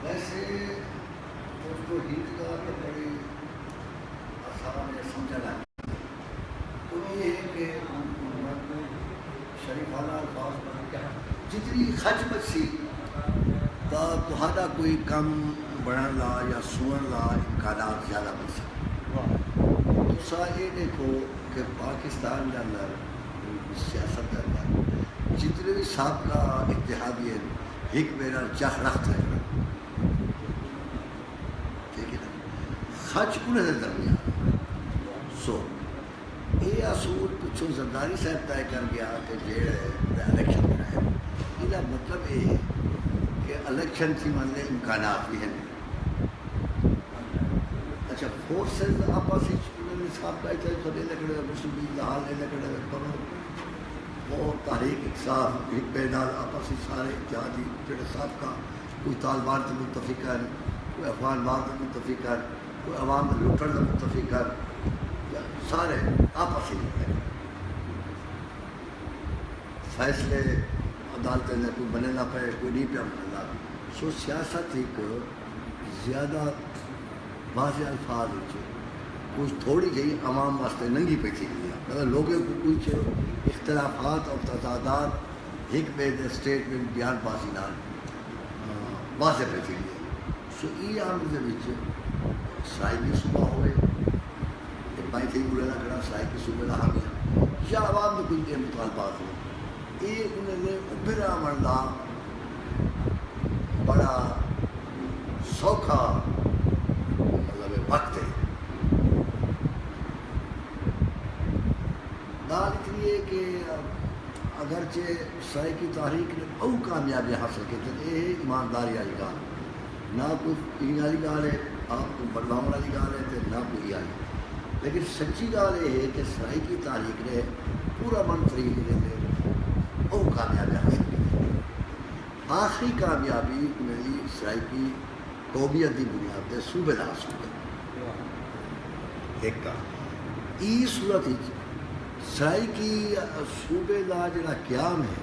ویسے اس کو ہیت کا تو بڑی آسان ہے سمجھنا تو یہ ہے کہ شریفانہ الفاظ پر جتنی خچ بچی تا تہاڈا کوئی کم بڑھن لا یا سن لا امکانات زیادہ بچ سکتے تو یہ دیکھو کہ پاکستان کے اندر سیاست کے اندر جتنے بھی سابقہ اتحادی ہیں ایک میرا جخ رخت ہے ٹھیک ہے نا خچ انہیں درمیان سو یہ اصول پچھوں زرداری صاحب طے کر گیا کہ الیکشن ہے یہ مطلب یہ ہے کہ الیکشن تھی ماننے امکانات بھی ہیں اچھا فورسز آپس سابقہ اتحادی لکڑے مسلم لیگ حال لکڑے کرو وہ تحریک انصاف ایک بیدار آپس سارے اتحادی جڑے سابقہ کوئی طالبان سے متفق ہیں کوئی افغان بان سے متفق ہیں کوئی عوام لوٹر سے متفق ہیں سارے آپس ہی ہیں فیصلے عدالتیں نے کوئی بنے نہ پے کوئی نہیں پہ بنے سو سیاست ایک زیادہ واضح الفاظ ہوئے کچھ تھوڑی جہی عوام واسطے ننگی پہ تھی اگر لوگوں کو کچھ اختلافات اور تضادات ایک بے اسٹیٹمنٹ بیان پاسی نہ واضح پہ تھی سو یہ عام کے سرائی کی صوبہ ہوئے بائی تھی بڑے نہ کرا سرائی کی صوبے نہ حامیہ یا عوام میں کچھ مطالبات ہو یہ انہوں نے ابھرا مردہ بڑا سوکھا مطلب وقت ہے بات اتنی ہے کہ اگرچہ سرائی کی تحریک نے بہت کامیابی حاصل کی تو یہ ایمانداری والی گال نہ کوئی این والی گال ہے آپ کو بدلاؤ والی گال ہے تو نہ کوئی آئی لیکن سچی گال یہ ہے کہ سرائی کی تحریک نے پورا من طریقے سے بہت کامیابی حاصل کی آخری کامیابی میری سرائی کی قومیت کی بنیاد پہ صوبے دار صوبے ایک کا ای صورت سرائی کی صوبے کا جڑا قیام ہے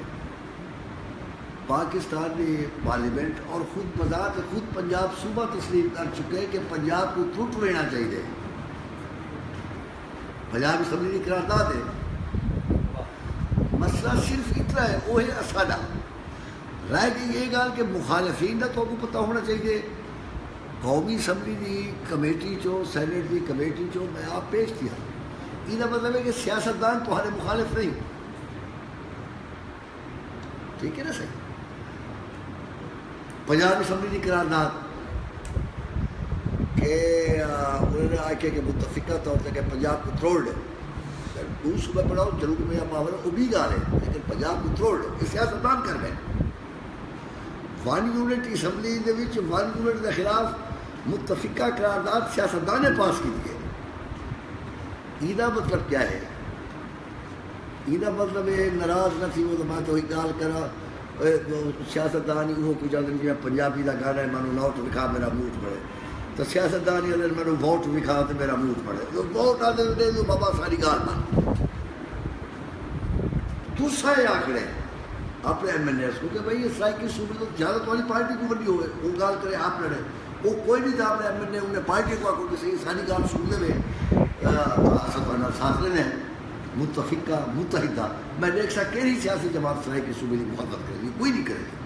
پاکستان نے پارلیمنٹ اور خود بذات خود پنجاب صوبہ تسلیم کر چکے کہ پنجاب کو ٹوٹ لینا چاہیے پنجاب اسمبلی کی قرارداد ہے مسئلہ صرف اتنا ہے وہ ہے اساڈا رہ گئی یہ گال کہ مخالفین کا تو پتہ ہونا چاہیے قومی اسمبلی کی کمیٹی چو سینٹ کی کمیٹی چو میں آپ پیش کیا یہ مطلب ہے کہ سیاستدان تمہارے مخالف نہیں ٹھیک ہے نا صحیح پنجاب اسمبلی کی قرارداد کہ انہوں نے آ کے متفقہ طور سے کہ پنجاب کو تھروڑ ہے دو صوبے پڑھاؤ جنوب میں پاور وہ بھی گال ہے لیکن پنجاب کو تھروڑ ہے یہ سیاستدان کر گئے ون یونٹ اسمبلی کے ون یونٹ کے خلاف متفقہ قرارداد سیاستدان نے پاس کی ہے یہ مطلب کیا ہے یہ مطلب ہے ناراض نہ تھی وہ تو میں تو ایک گال کرا سیاستدان ہی وہ کچھ آدمی جی پنجابی کا گانا ہے میں نوٹ لکھا میرا موٹ پڑے تو سیاستدان ہی میں ووٹ لکھا تو میرا موٹ پڑے تو ووٹ آتے تو بابا ساری گال بن دوسرا یہ آکڑے اپنے ایم این ایس کو کہ بھائی یہ سرائی کی صوبے تو زیادہ تو والی پارٹی کو بڑی ہوئے وہ گال کرے آپ لڑے وہ کوئی نہیں تھا اپنے ایم این اے انہیں پارٹی کو آکو کہ صحیح ساری گال صوبے میں ساتھ لینے متفقہ متحدہ میں دیکھ سا کہہ رہی سیاسی جماعت سرائی کی صوبے کی مخالفت کرے گی کوئی نہیں کرے گی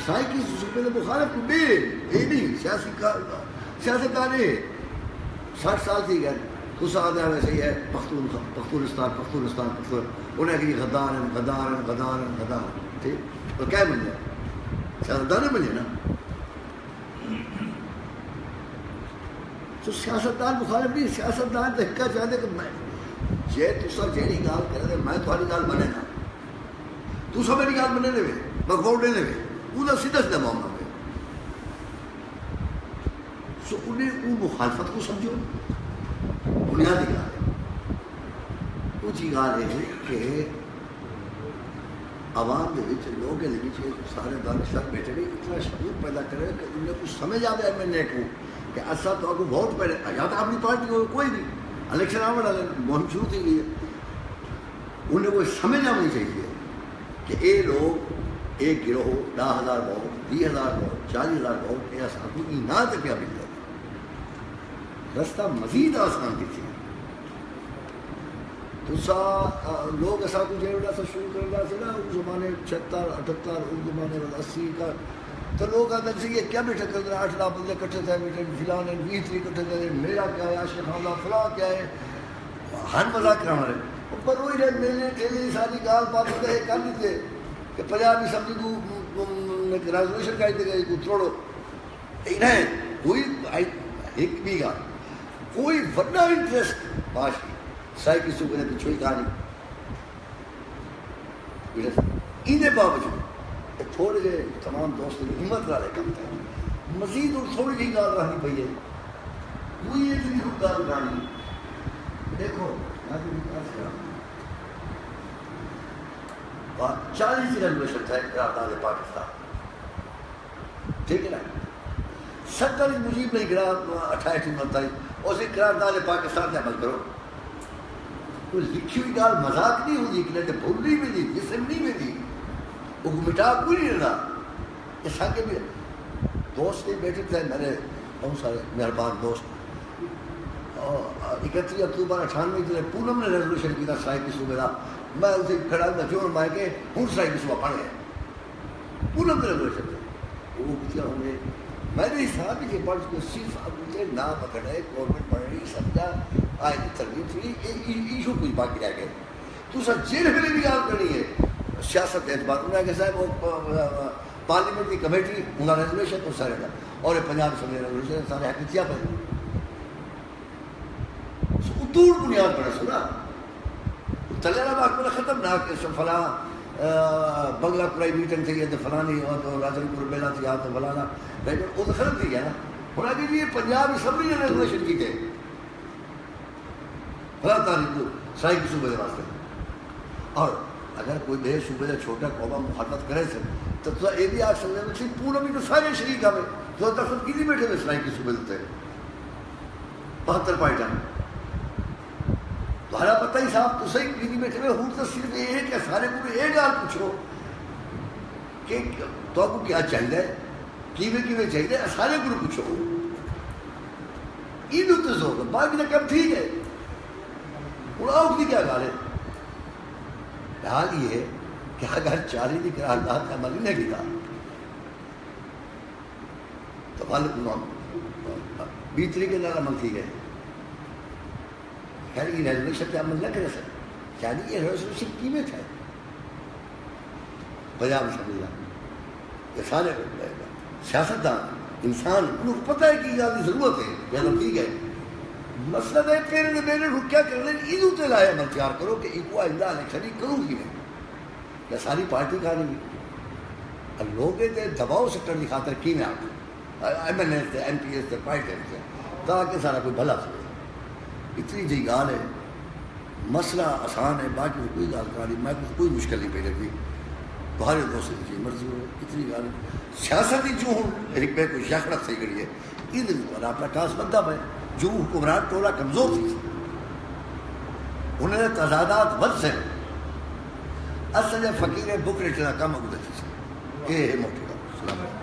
سرائی کی صوبے نے مخالف کو بے یہ نہیں سیاستدان ہے 60 سال تھی گئے خود آدھا ویسے ہی ہے پختونستان انہیں کہ غدار ٹھیک تو کیا بن جائے سیاستدان بنے نا تو سیاستدان مخالف نہیں سیاستدان تو ہکا چاہتے کہ میں جے تسا جیڑی گال کرے میں تھوڑی گال بنے نا تسا میری گال بنے لے میں ووٹ دینے لے وہ سیدھا سیدھا معاملہ میں سو انہیں وہ مخالفت کو سمجھو بنیادی گال ہے وہ جی گال ہے کہ عوام کے لوگ سارے دانشور بیٹھے بھی اتنا شعور پیدا کرے کہ انہیں کچھ سمجھ آ جائے میں کو کہ ایسا تو آپ کو ووٹ پہلے یا تو اپنی پارٹی کو کوئی نہیں الیکشن آنے والے مہم شروع کی گئی ہے انہیں کوئی سمجھ آنی چاہیے کہ یہ لوگ ایک گروہ 10,000 ووٹ 20,000 ووٹ 40,000 ووٹ یہ ساتھ نہ تو کیا ملتا رستہ مزید آسان کی تھی تو لوگ ایسا کچھ سے شروع کرنا سے نا اس زمانے 76 78 اس زمانے 80 کا تو لوگ آتے تھے یہ کیا بیٹھے کرتے ہیں 8 بندے اکٹھے تھے بیٹھے فلان 20 اکٹھے تھے میرا کیا ہے عاشق حملہ فلاں کیا ہے ہر مذاق کرا رہے پر وہی رہے میلے ٹھیلے ساری گال بات ہوتے کر دیتے کہ پنجاب اسمبلی کو ریزولوشن کا دے گئے کو چھوڑو نہیں کوئی ایک بھی گا کوئی بڑا انٹرسٹ باش سائی کی صبح نے پچھوئی کہانی ان باوجود تھوڑے جے تمام دوستوں کی ہمت والے کم تھے مزید اور تھوڑی جی گال رہنی پئی ہے کوئی ایک بھی گال رہنی دیکھو 40 ریزولوشن تھا قرارداد پاکستان ٹھیک ہے نا 70 مجیب نہیں گرا 28 29 اسی قرارداد پاکستان سے عمل کرو تو لکھی ہوئی گال مذاق نہیں ہوگی کہ نہیں بھولنی بھی نہیں جسم نہیں بھی نہیں وہ مٹا کوئی نہیں رہا اس آگے بھی دوست نہیں بیٹھے تھے میرے بہت سارے مہربان دوست 31 اکتوبر 98 جلے پونم نے ریزولوشن کیا سرائی کی صوبے کا میں اسے کھڑا ہوں جو مائے کہ ہوں سرائی کی صوبہ پڑھ گئے پونم نے ریزولوشن تھے وہ کیا ہوں گے میں نے حساب کہ پڑھ کو صرف اب مجھے نہ پکڑے گورنمنٹ پڑھ رہی سمجھا آئے کی تربیت تھی ایشو کچھ باقی رہ گئے تو سر جیل میں بھی یاد کرنی ہے سیاست اعتبار انہوں نے کہا صاحب وہ پارلیمنٹ کی کمیٹی انہوں نے ریزولوشن تو سارے گا اور پنجاب اسمبلی ریزولوشن سارے حقیقیاں پہ اتور بنیاد پڑے سنا تلیرہ باغ میں ختم نہ کہ فلاں بنگلہ پرائی میٹنگ تھی تو فلانی اور راجن پور بیلا تھی تو فلانا لیکن وہ تو ختم تھی گیا نا ہونا کہ یہ پنجاب اسمبلی نے ریزولوشن کی تھے فلاں تاریخ کو سرائی کی صوبے کے واسطے اور اگر کوئی بے صوبے کا چھوٹا قوما مخاطب کرے سے تو یہ بھی آ سکتے ہیں پورا بھی تو سارے شریک آئے جو تخت کی بیٹھے ہوئے سرائی کی صوبے دیتے 72 پوائنٹاں تمہارا پتہ ہی صاحب تو صحیح کی بیٹھے ہوئے ہوں تو صرف یہ ہے کہ سارے کو یہ گال پوچھو کہ تو آپ کو کیا چاہیے کیویں چاہیے سارے کو پوچھو یہ تو زور باقی تو کم ٹھیک ہے اڑاؤ کی کیا گال ہے حال یہ ہے کہ اگر 40 کی قرارداد کا عمل نہیں کیا تو غالب 20 طریقے نال عمل کی گئے خیر یہ ریزولوشن پہ عمل نہ کرے سر یعنی یہ ریزولوشن قیمت ہے پنجاب اسمبلی کا یہ سارے سیاستدان انسان انہوں کو پتہ ہے کہ یہ ضرورت ہے یہ عمل کی گئے مسئلہ ہے تیرے میرے رکیا کرنے ادھو تے لائے عمل تیار کرو کہ ایک آئندہ الیکشن کروں گی میں یا ساری پارٹی کا نہیں لوگ دباؤ سیکٹر کی خاطر کی میں آپ ایم ایل اے تھے ایم پی ایس تھے پارٹی تھے تاکہ سارا کوئی بھلا سکے اتنی جی گال ہے مسئلہ آسان ہے باقی کوئی گال کاری میں کوئی مشکل نہیں پیدا کی باہر دوست کی مرضی ہو اتنی گال سیاست ہی جو ہوں ایک بے کوئی شخص صحیح کری ہے یہ دن اپنا ٹاس بنتا پہ جو حکمران ٹولہ کمزور تھی انہوں نے تضادات ود سے اصل فقیر بک ریٹنا کم اگلے تھی یہ ہے موٹی